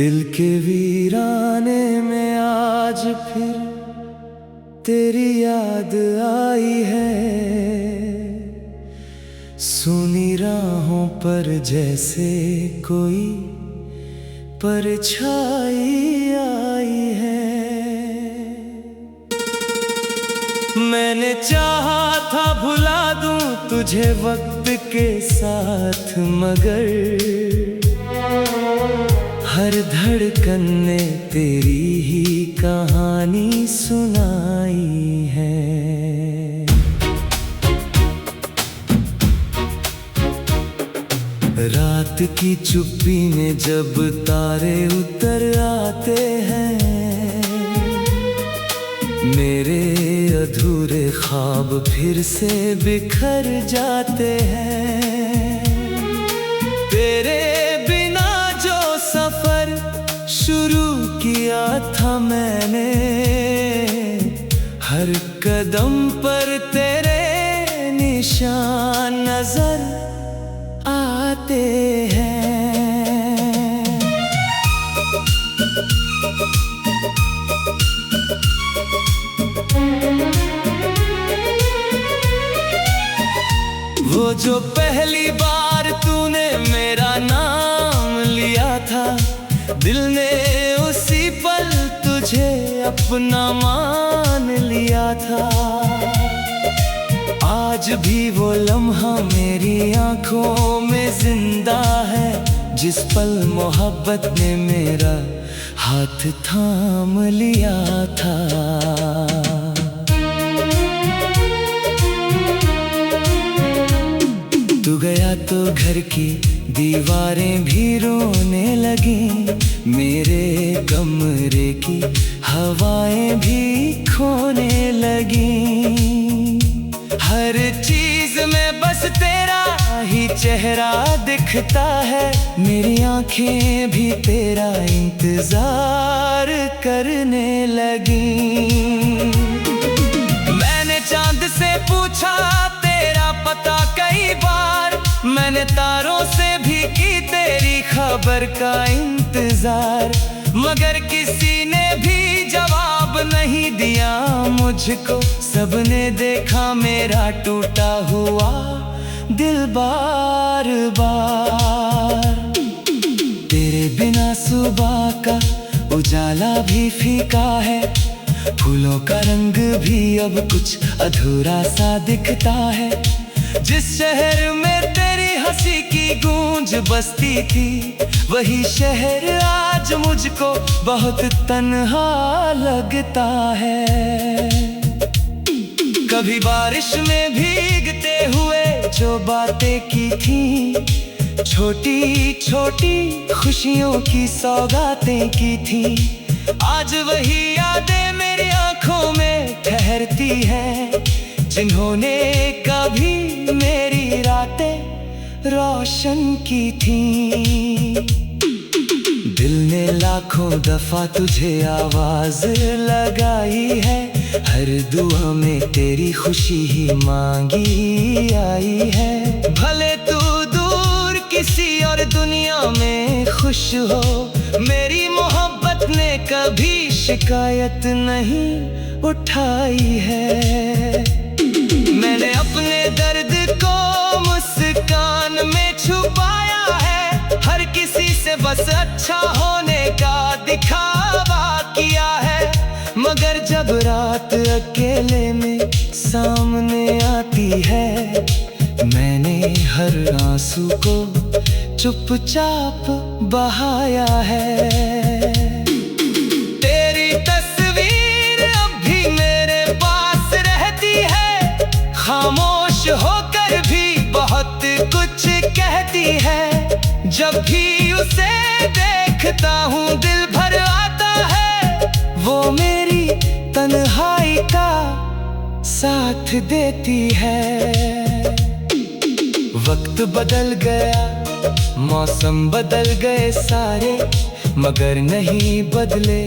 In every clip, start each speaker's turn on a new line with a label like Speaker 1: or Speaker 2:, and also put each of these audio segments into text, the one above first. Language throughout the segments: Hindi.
Speaker 1: दिल के वीराने में आज फिर तेरी याद आई है। सुनी राहों पर जैसे कोई परछाई आई है। मैंने चाहा था भुला दूं तुझे वक्त के साथ, मगर हर धड़कन ने तेरी ही कहानी सुनाई है। रात की चुप्पी में जब तारे उतर आते हैं, मेरे अधूरे ख्वाब फिर से बिखर जाते हैं। तेरे बिना जो सफर शुरू किया था मैंने, हर कदम पर तेरे निशान नजर आते हैं। वो जो पहली बार तूने मेरा नाम लिया था, दिल ने उसी पल तुझे अपना मान लिया था। आज भी वो लम्हा मेरी आंखों में जिंदा है, जिस पल मोहब्बत ने मेरा हाथ थाम लिया था। तू गया तो घर की दीवारें भी रोने लगी, मेरे कमरे की हवाएं भी खोने लगी। हर चीज में बस तेरा ही चेहरा दिखता है, मेरी आंखें भी तेरा इंतजार करने लगी। मैंने चांद से पूछा तेरा पता कई बार, मैंने तारों से भी की तेरी खबर का इंतजार, मगर किसी ने भी जवाब नहीं दिया मुझको। सबने देखा मेरा टूटा हुआ दिल बार बार। तेरे बिना सुबह का उजाला भी फीका है, फूलों का रंग भी अब कुछ अधूरा सा दिखता है। जिस शहर में तेरी हंसी की गूंज बसती थी, वही शहर आज मुझको बहुत तन्हा लगता है। कभी बारिश में भीगते हुए जो बातें की थी, छोटी छोटी खुशियों की सौगातें की थी, आज वही यादें मेरी आंखों में ठहरती है, जिन्होंने कभी मेरी रातें रोशन की थी। दिल ने लाखों दफा तुझे आवाज लगाई है, हर दुआ में तेरी खुशी ही मांगी आई है। भले तू दूर किसी और दुनिया में खुश हो, मेरी मोहब्बत ने कभी शिकायत नहीं उठाई है। मैंने अपने दर्द को मुस्कान में छुपाया है, हर किसी से बस अच्छा होने का दिखावा किया है, मगर जब रात अकेले में सामने आती है, मैंने हर आंसू को चुपचाप बहाया है। तेरी तस्वीर अब भी मेरे पास रहती है, खामोश होकर भी बहुत कुछ कहती है। जब भी उसे देखता हूँ दिल भर आता है, वो मेरी तन्हाई का साथ देती है। वक्त बदल गया, मौसम बदल गए सारे, मगर नहीं बदले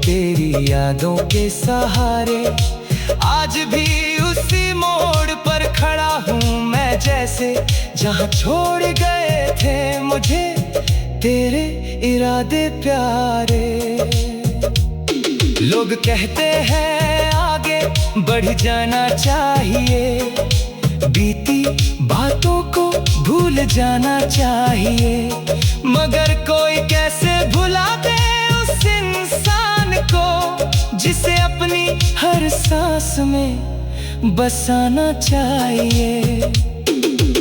Speaker 1: तेरी यादों के सहारे। आज भी उसी मोड़ पर खड़ा हूँ मैं, जैसे जहाँ छोड़ गए थे मुझे तेरे इरादे प्यारे। लोग कहते हैं आगे बढ़ जाना चाहिए, बीती बातों को भूल जाना चाहिए, मगर कोई कैसे भुला दे उस इंसान को जिसे अपनी हर सांस में बसाना चाहिए।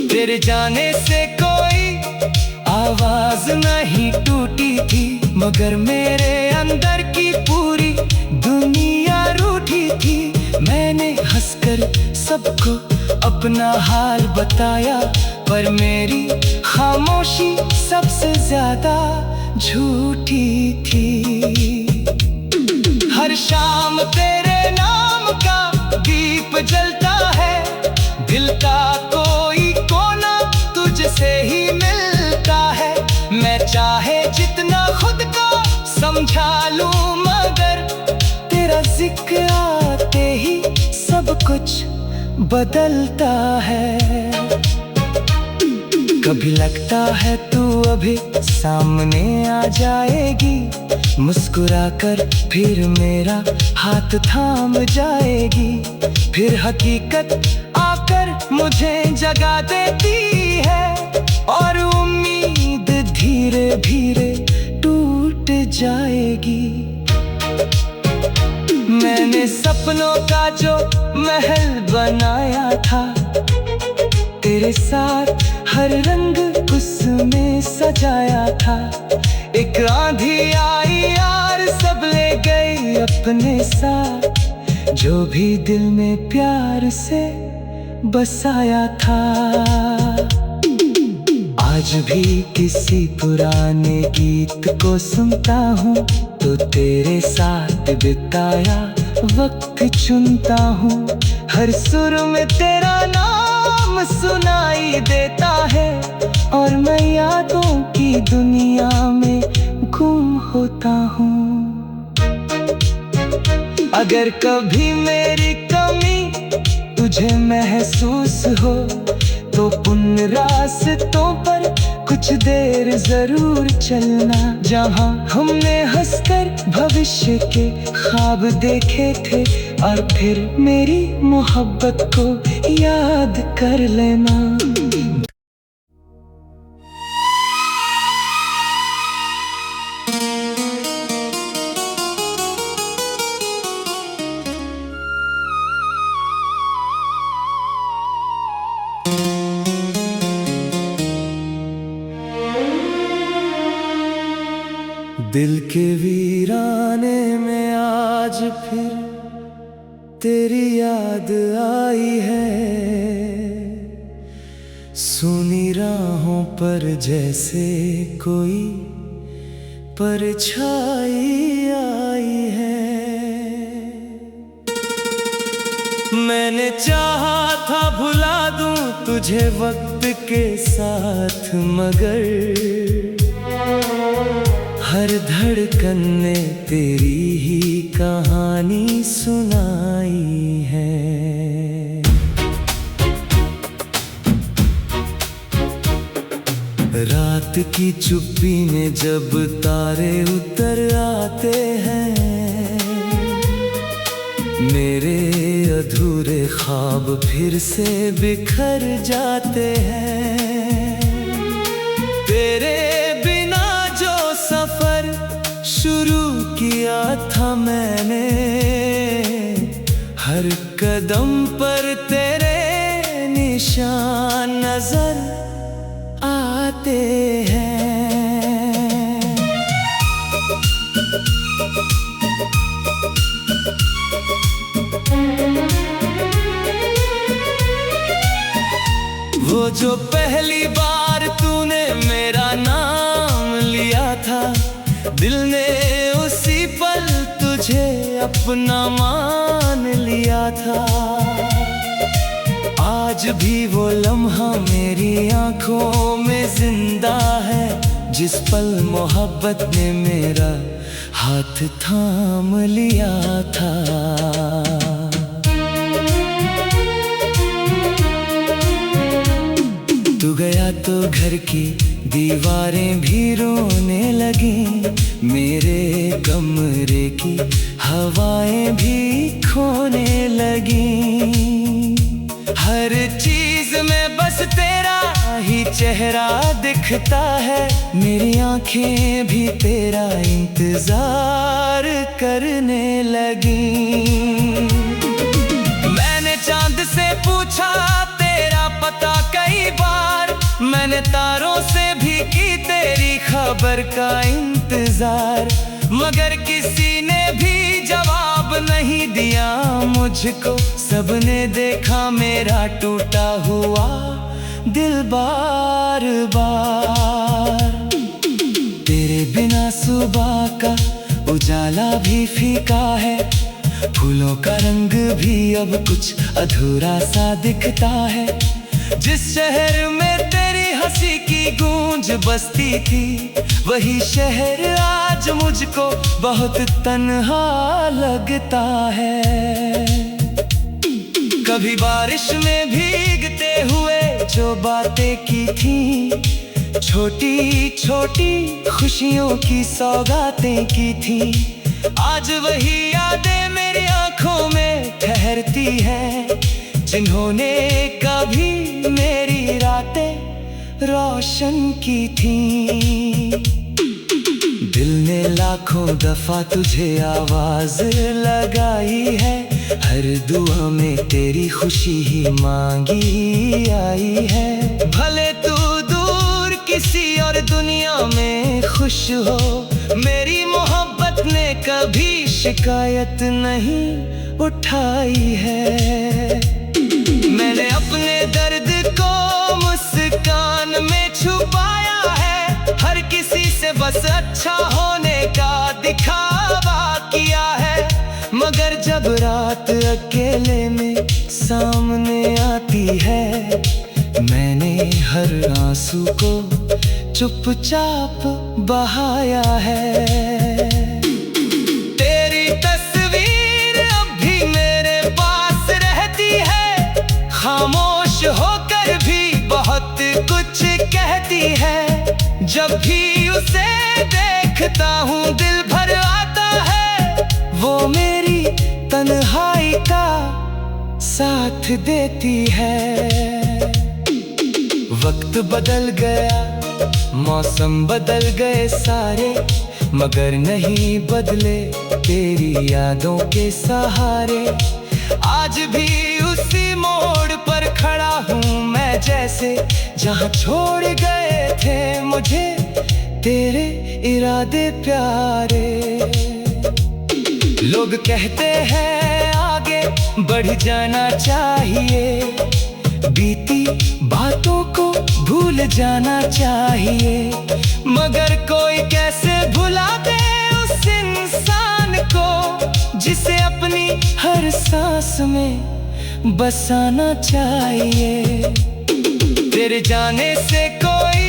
Speaker 1: तेरे जाने से कोई आवाज नहीं टूटी थी, मगर मेरे अंदर की पूरी दुनिया रूठी थी। मैंने हंसकर सबको अपना हाल बताया, पर मेरी खामोशी सबसे ज्यादा झूठी थी। हर शाम तेरे नाम का दीप जलता है, दिल का कोई कोना तुझसे ही मिलता है। मैं चाहे जितना खुद को समझा लूं, मगर तेरा जिक्र आते ही सब कुछ बदलता है। कभी लगता है तू अभी सामने आ जाएगी, मुस्कुराकर फिर मेरा हाथ थाम जाएगी। फिर हकीकत आकर मुझे जगा देती है, और उम्मीद धीरे धीरे टूट जाएगी। मैंने सपनों का जो महल बनाया था, तेरे साथ हर रंग उसमें सजाया था। एक आंधी आई यार, सब ले गई अपने साथ, जो भी दिल में प्यार से बसाया था। आज भी किसी पुराने गीत को सुनता हूँ, तो तेरे साथ बिताया वक्त चुनता हूँ। हर सुर में तेरा नाम सुनाई देता है, और मैं यादों की दुनिया में गुम होता हूँ। अगर कभी मेरी कमी तुझे महसूस हो, तो उन रास्तों पर कुछ देर जरूर चलना, जहाँ हमने हंसकर भविष्य के ख्वाब देखे थे। और फिर मेरी मोहब्बत को याद कर लेना। दिल के वीराने में आज फिर तेरी याद आई है। सुनी राहों पर जैसे कोई परछाई आई है। मैंने चाहा था भुला दूं तुझे वक्त के साथ, मगर हर धड़कन ने तेरी ही कहानी सुनाई है। रात की चुप्पी में जब तारे उतर आते हैं, मेरे अधूरे ख्वाब फिर से बिखर जाते हैं। तेरे शुरू किया था मैंने, हर कदम पर तेरे निशान नजर आते हैं। वो जो पहली बार तूने मेरा नाम लिया था, दिल ने उसी पल तुझे अपना मान लिया था। आज भी वो लम्हा मेरी आंखों में जिंदा है, जिस पल मोहब्बत ने मेरा हाथ थाम लिया था। तू गया तो घर की दीवारें भी रोने लगी, मेरे कमरे की हवाएं भी खोने लगी। हर चीज में बस तेरा ही चेहरा दिखता है, मेरी आंखें भी तेरा इंतजार करने लगी। मैंने चांद से पूछा तेरा पता कई बार, मैंने तारों से भी की तेरी खबर का इंतजार, मगर किसी ने भी जवाब नहीं दिया मुझको। सबने देखा मेरा टूटा हुआ दिल बार बार। तेरे बिना सुबह का उजाला भी फीका है, फूलों का रंग भी अब कुछ अधूरा सा दिखता है। जिस शहर में तेरी हंसी की गूंज बसती थी, वही शहर आज मुझको बहुत तन्हा लगता है। कभी बारिश में भीगते हुए जो बातें की थी, छोटी छोटी खुशियों की सौगातें की थी, आज वही यादें मेरी आंखों में ठहरती हैं, जिन्होंने कभी मेरी रातें रोशन की थी। दिल ने लाखों दफा तुझे आवाज लगाई है, हर दुआ में तेरी खुशी ही मांगी आई है। भले तू दूर किसी और दुनिया में खुश हो, मेरी मोहब्बत ने कभी शिकायत नहीं उठाई है। मैंने अपने दर्द को मुस्कान में छुपाया है, हर किसी से बस अच्छा होने का दिखावा किया है, मगर जब रात अकेले में सामने आती है, मैंने हर आंसू को चुपचाप बहाया है। तेरी तस्वीर अब भी मेरे पास रहती है, खामोश होकर भी बहुत कुछ कहती है। जब भी उसे देखता हूँ दिल भर आता है, वो मेरी तन्हाई का साथ देती है। वक्त बदल गया, मौसम बदल गए सारे, मगर नहीं बदले तेरी यादों के सहारे। आज भी उसी मोड़ पर खड़ा हूँ मैं, जैसे जहाँ छोड़ गए थे मुझे तेरे इरादे प्यारे। लोग कहते हैं आगे बढ़ जाना चाहिए, बीती बातों को भूल जाना चाहिए, मगर कोई कैसे भुला दे उस इंसान को जिसे अपनी हर सांस में बसाना चाहिए। तेरे जाने से कोई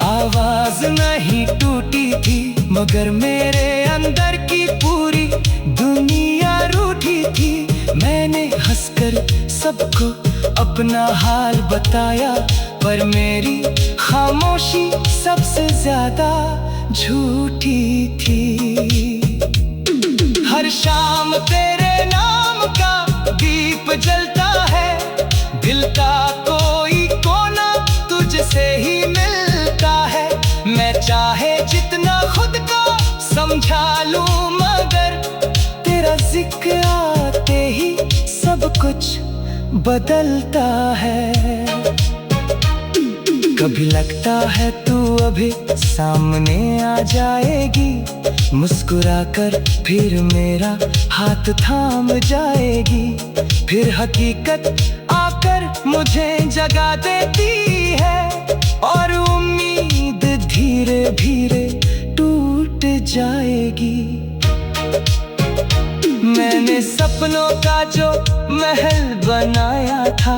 Speaker 1: आवाज नहीं टूटी थी, मगर मेरे अंदर की पूरी दुनिया रूठी थी। मैंने हंसकर सबको अपना हाल बताया, पर मेरी खामोशी सबसे ज्यादा झूठी थी। हर शाम तेरे नाम का दीप जलता है, दिल का कोई कोना तुझसे ही मिलता है। मैं चाहे जितना खुद को समझा लूं, मगर तेरा जिक्र आते ही सब कुछ बदलता है। कभी लगता है तू अभी सामने आ जाएगी, मुस्कुराकर फिर मेरा हाथ थाम जाएगी। फिर हकीकत आकर मुझे जगा देती है, और उम्मीद धीरे धीरे टूट जाएगी। मैंने सपनों का जो महल बनाया था,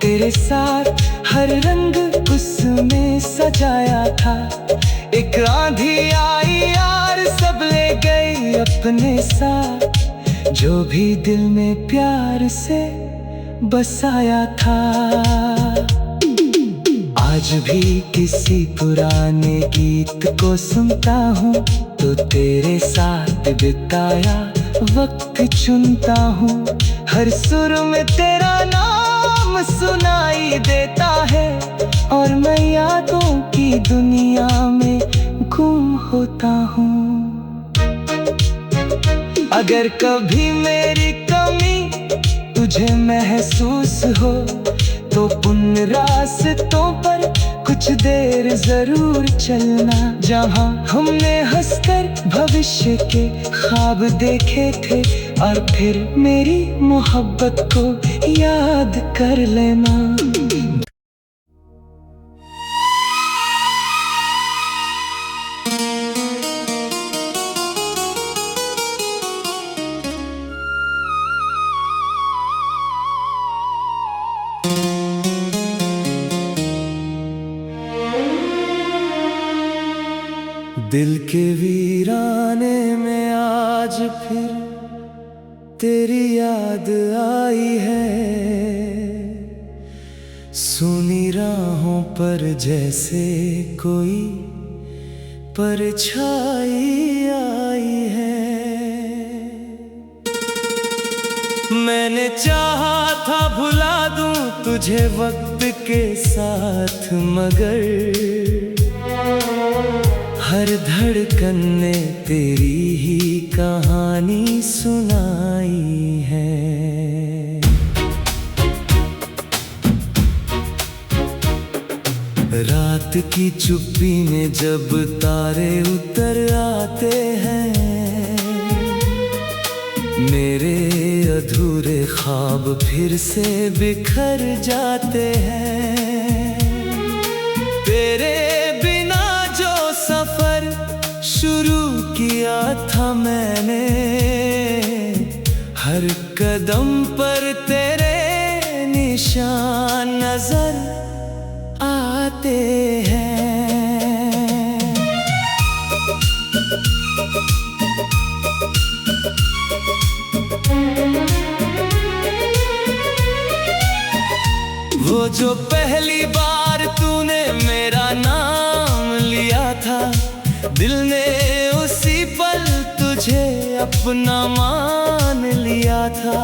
Speaker 1: तेरे साथ हर रंग उसमें सजाया था। एक आंधी आई यार, सब ले गई अपने साथ, जो भी दिल में प्यार से बसाया था। आज भी किसी पुराने गीत को सुनता हूँ तो तेरे साथ बिताया वक्त चुनता हूँ। हर सुर में तेरा नाम सुनाई देता है और मैं यादों की दुनिया में गुम होता हूँ। अगर कभी मेरी कमी तुझे महसूस हो तो उन रास्तों पर कुछ देर जरूर चलना जहां हमने हंसकर भविष्य के ख्वाब देखे थे, और फिर मेरी मोहब्बत को याद कर लेना। दिल के वीराने में आज फिर तेरी याद आई है। सुनी राहों पर जैसे कोई परछाई आई है। मैंने चाहा था भुला दूं तुझे वक्त के साथ, मगर हर धड़कन ने तेरी ही कहानी सुनाई है। रात की चुप्पी में जब तारे उतर आते हैं, मेरे अधूरे ख्वाब फिर से बिखर जाते हैं। तेरे बिना जो सफर शुरू किया था मैंने, हर कदम पर तेरे निशान नजर आते हैं। वो जो पहली बार तूने मेरा नाम लिया था, दिल ने उसी पल तुझे अपना मान लिया था।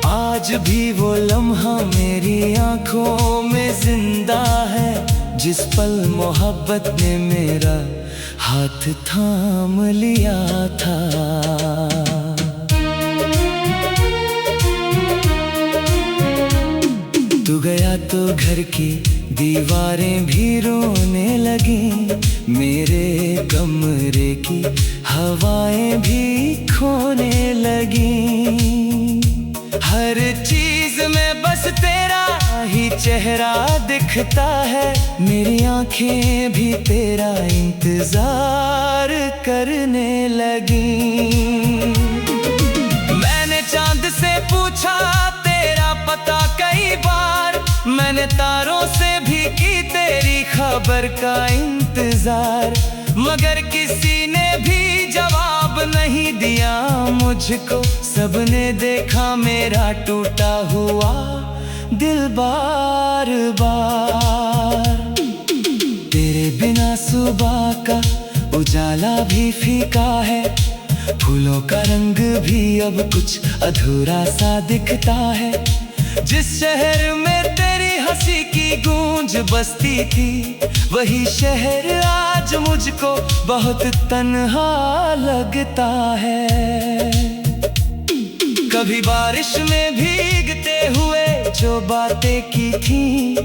Speaker 1: आज भी वो लम्हा मेरी आंखों में जिंदा है, जिस पल मोहब्बत ने मेरा हाथ थाम लिया था। तू गया तो घर की दीवारें भी रोने लगी, मेरे कमरे की हवाएं भी खोने लगी। हर चीज में बस तेरा ही चेहरा दिखता है, मेरी आंखें भी तेरा इंतजार करने लगी। मैंने चांद से पूछा तेरा पता कई बार, मैंने तारों से भी की तेरी खबर का इंतजार, मगर किसी ने भी जवाब नहीं दिया मुझको। सबने देखा मेरा टूटा हुआ दिल बार बार। तेरे बिना सुबह का उजाला भी फीका है, फूलों का रंग भी अब कुछ अधूरा सा दिखता है। जिस शहर में तेरी हंसी की गूंज बसती थी, वही शहर आज मुझको बहुत तन्हा लगता है। कभी बारिश में भीगते हुए जो बातें की थी,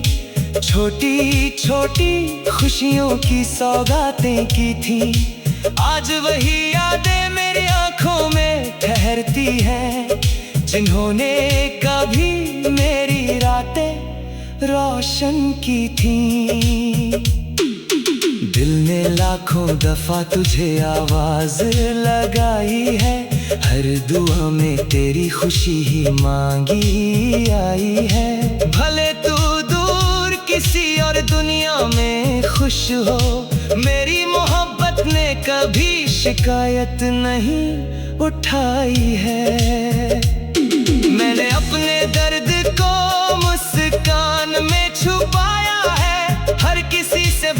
Speaker 1: छोटी छोटी खुशियों की सौगातें की थी, आज वही यादें मेरी आंखों में ठहरती हैं, जिन्होंने कभी मेरी रातें रोशन की थी। दिल ने लाखों दफा तुझे आवाज लगाई है, हर दुआ में तेरी खुशी ही मांगी आई है। भले तू दूर किसी और दुनिया में खुश हो, मेरी मोहब्बत ने कभी शिकायत नहीं उठाई है। मैंने अपने दर्द को मुस्कान में छुपाया,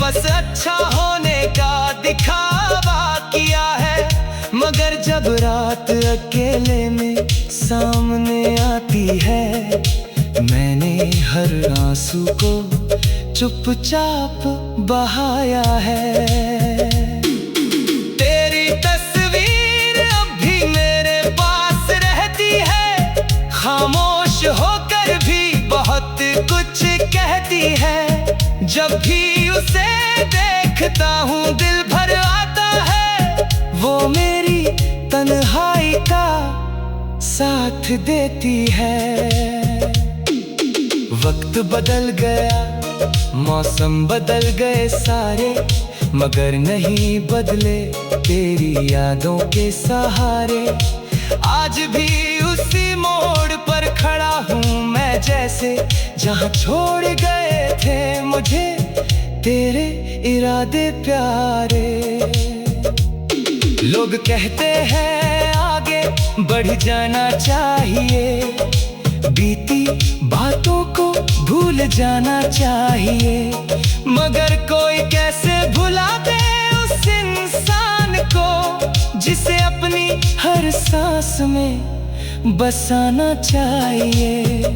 Speaker 1: बस अच्छा होने का दिखावा किया है, मगर जब रात अकेले में सामने आती है, मैंने हर आंसू को चुपचाप बहाया है। तेरी तस्वीर अब भी मेरे पास रहती है, खामोश होकर भी बहुत कुछ कहती है। जब भी उसे देखता हूँ दिल भर आता है, वो मेरी तन्हाई का साथ देती है। वक्त बदल गया, मौसम बदल गए सारे, मगर नहीं बदले तेरी यादों के सहारे। आज भी उसी मोड़ पर खड़ा हूँ मैं, जैसे जहाँ छोड़ गए थे मुझे तेरे इरादे प्यारे। लोग कहते हैं आगे बढ़ जाना चाहिए, बीती बातों को भूल जाना चाहिए, मगर कोई कैसे भुला दे उस इंसान को जिसे अपनी हर सांस में बसाना चाहिए।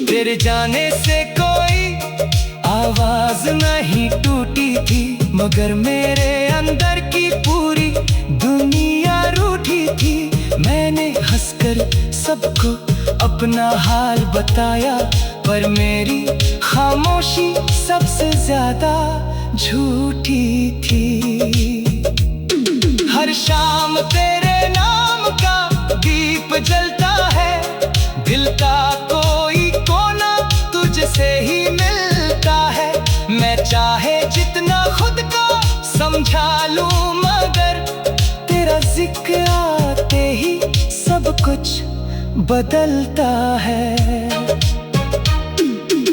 Speaker 1: तेरे जाने से कोई आवाज नहीं टूटी थी, मगर मेरे अंदर की पूरी दुनिया रूठी थी। मैंने हंसकर सबको अपना हाल बताया, पर मेरी खामोशी सबसे ज्यादा झूठी थी। हर शाम तेरे नाम का दीप जलता है, दिल का कोई कोना तुझसे ही मिलता है। मैं चाहे जितना खुद को समझा लूं, मगर तेरा जिक्र आते ही सब कुछ बदलता है।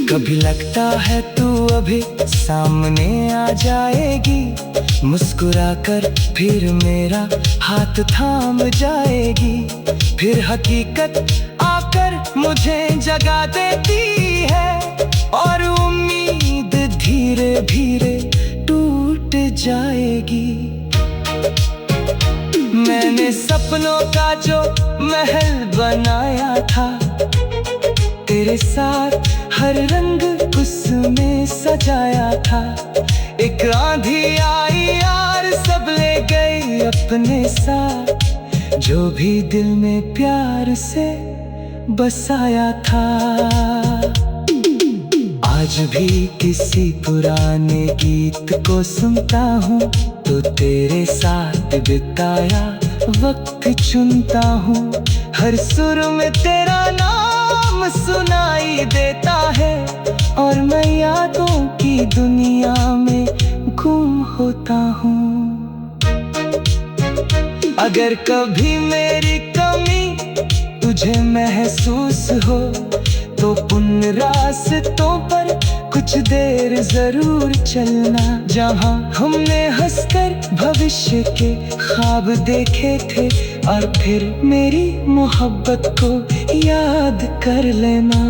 Speaker 1: कभी लगता है तू अभी सामने आ जाएगी, मुस्कुराकर फिर मेरा हाथ थाम जाएगी। फिर हकीकत आकर मुझे जगा देती है, और उम्मीद धीरे धीरे टूट जाएगी। मैंने सपनों का जो महल बनाया था, तेरे साथ हर रंग उसमें सजाया था। एक आंधी आई यार, सब ले गई अपने साथ, जो भी दिल में प्यार से बसाया था। आज भी किसी पुराने गीत को सुनता हूँ, तो तेरे साथ बिताया वक्त चुनता हूँ। हर सुर में तेरा नाम सुनाई देता है, और मैं यादों की दुनिया में गुम होता हूँ। अगर कभी मेरी कमी तुझे महसूस हो, तो उन रास्तों पर कुछ देर जरूर चलना, जहाँ हमने हंसकर भविष्य के ख्वाब देखे थे, और फिर मेरी मोहब्बत को याद कर लेना।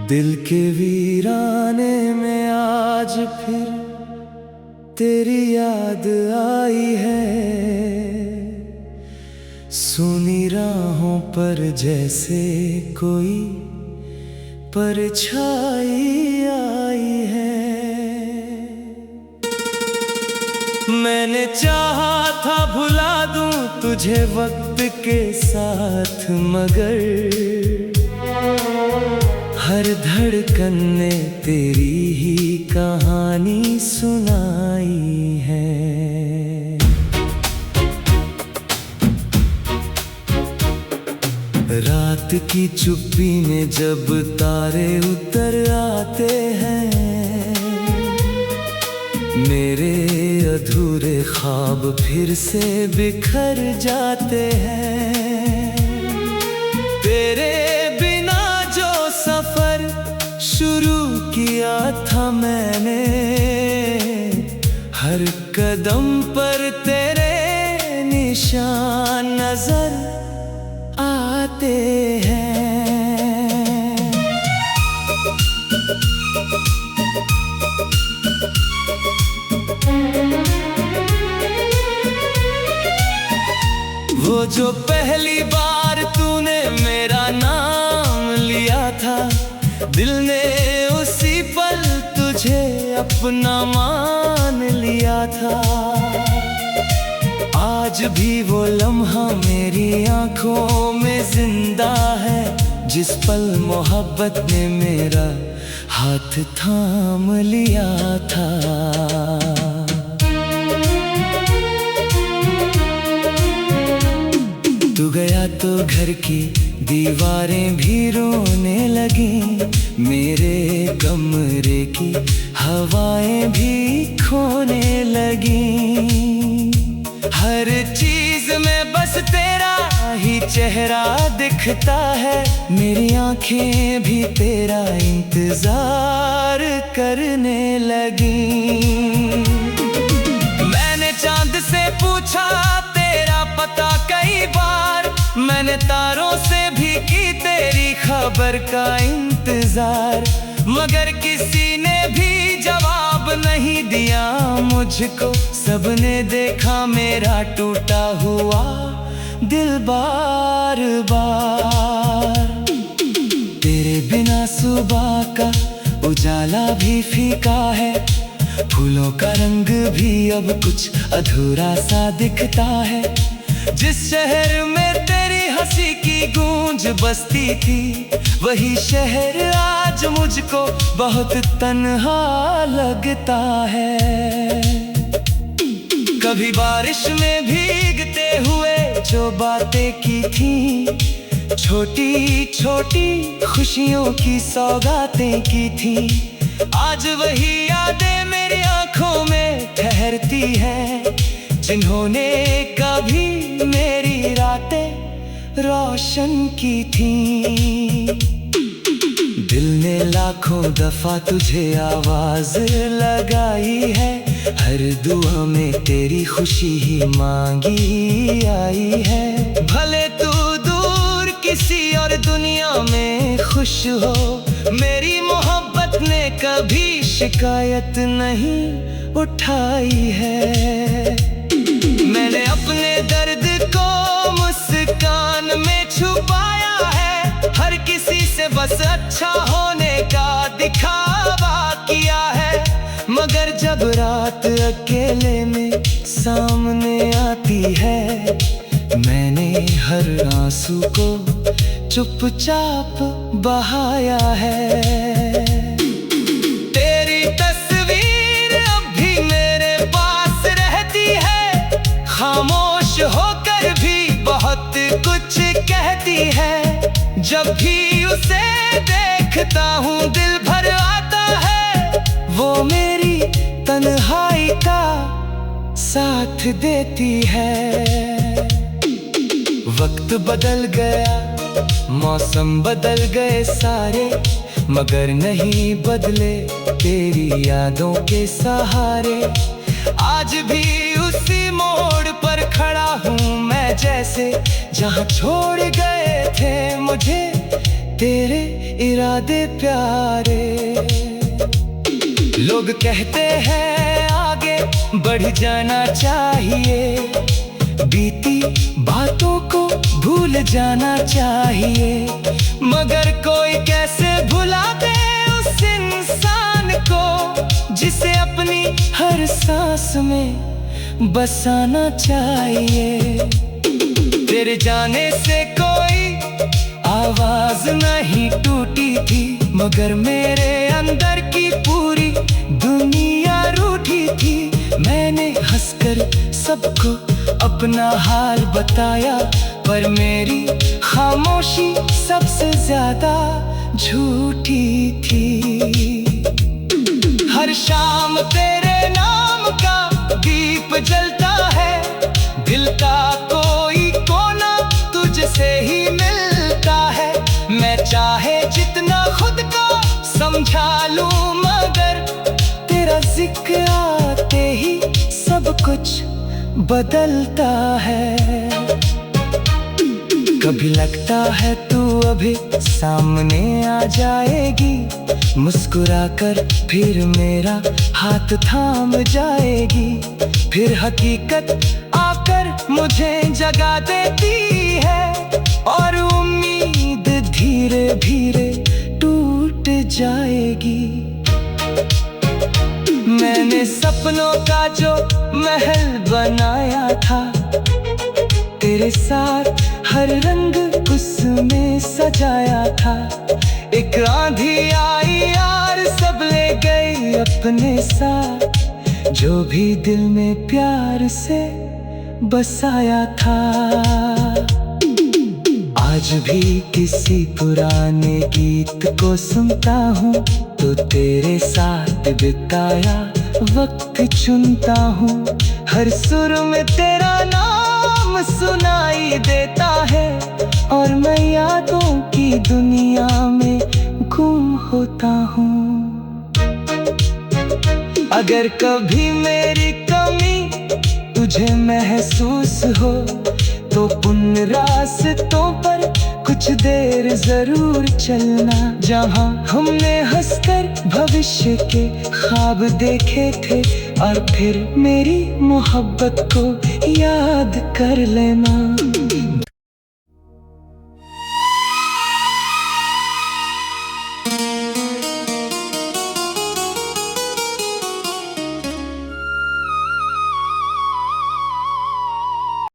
Speaker 1: दिल के वीराने में आज फिर तेरी याद आई है, सुनी राहों पर जैसे कोई परछाई आई है। मैंने चाहा था भुला दूं तुझे वक्त के साथ, मगर हर धड़कन ने तेरी ही कहानी सुनाई है। रात की चुप्पी में जब तारे उतर आते हैं, मेरे अधूरे ख्वाब फिर से बिखर जाते हैं। तेरे बिना जो कदम पर तेरे निशान नजर आते हैं। वो जो पहली बार तूने मेरा नाम लिया था, दिल ने उसी पल तुझे अपना मान लिया था। आज भी वो लम्हा मेरी आंखों में जिंदा है, जिस पल मोहब्बत ने मेरा हाथ थाम लिया था। तू गया तो घर की दीवारें भी रोने लगी, मेरे कमरे की हवाएं भी खोने लगी। हर चीज में बस तेरा ही चेहरा दिखता है, मेरी आंखें भी तेरा इंतजार करने लगी। मैंने चांद से पूछा तेरा पता कई बार, मैंने तारों से भी की तेरी खबर का इंतजार, मगर किसी ने भी जवाब नहीं दिया मुझको। सबने देखा मेरा टूटा हुआ दिल बार बार। तेरे बिना सुबह का उजाला भी फीका है, फूलों का रंग भी अब कुछ अधूरा सा दिखता है। जिस शहर में तेरी हंसी की गूंज बसती थी, वही शहर आज मुझको बहुत तन्हा लगता है। कभी बारिश में भीगते हुए जो बातें की थी, छोटी छोटी खुशियों की सौगातें की थी, आज वही यादें मेरी आंखों में ठहरती हैं, जिन्होंने कभी मेरी रातें रोशन की थी। दिल ने लाखों दफा तुझे आवाज लगाई है, हर दुआ में तेरी खुशी ही मांगी आई है। भले तू दूर किसी और दुनिया में खुश हो, मेरी मोहब्बत ने कभी शिकायत नहीं उठाई है। मैंने अपने दर्द को मुस्कान में छुपाया है, हर किसी से बस अच्छा होने का दिखावा किया है, मगर जब रात अकेले में सामने आती है, मैंने हर आंसू को चुपचाप बहाया है। तेरी तस्वीर अब भी मेरे पास रहती है, खामोश होकर भी बहुत कुछ कहती है। जब भी उसे देखता हूँ दिल भर आता है, वो मेरी तन्हाई का साथ देती है। वक्त बदल गया, मौसम बदल गए सारे, मगर नहीं बदले तेरी यादों के सहारे। आज भी उसी मोड़ पर खड़ा हूँ मैं, जैसे जहाँ छोड़ गए थे मुझे तेरे इरादे प्यारे। लोग कहते हैं आगे बढ़ जाना चाहिए, बीती बातों को भूल जाना चाहिए, मगर कोई कैसे भुला दे उस इंसान को जिसे अपनी हर सांस में बसाना चाहिए। तेरे जाने से कोई आवाज नहीं टूटी थी, मगर मेरे अंदर की पूरी दुनिया रूठी थी। मैंने हंसकर सबको अपना हाल बताया, पर मेरी खामोशी सबसे ज्यादा झूठी थी। हर शाम तेरे नाम का दीप जलता है, दिल का कोई कोना तुझसे ही मिलता है। मैं चाहे जितना खुद को समझा लूं, मगर तेरा जिक्र आते ही सब कुछ बदलता है। कभी लगता है तू अभी सामने आ जाएगी, मुस्कुराकर फिर मेरा हाथ थाम जाएगी। फिर हकीकत आकर मुझे जगा देती है, और उम्मीद धीरे धीरे टूट जाएगी। मैंने सपनों का जो महल बनाया था, तेरे साथ हर रंग उसमें सजाया था। एक आंधी आई यार, सब ले गई अपने साथ, जो भी दिल में प्यार से बसाया था। आज भी किसी पुराने गीत को सुनता हूँ, तो तेरे साथ बिताया वक्त चुनता हूँ। हर सुर में तेरा नाम सुनाई देता है, और मैं यादों की दुनिया में गुम होता हूँ। अगर कभी मेरी कमी तुझे महसूस हो, तो उन रास्तों पर कुछ देर जरूर चलना, जहाँ हमने हंसकर भविष्य के ख्वाब देखे थे। और फिर मेरी मोहब्बत को याद कर लेना।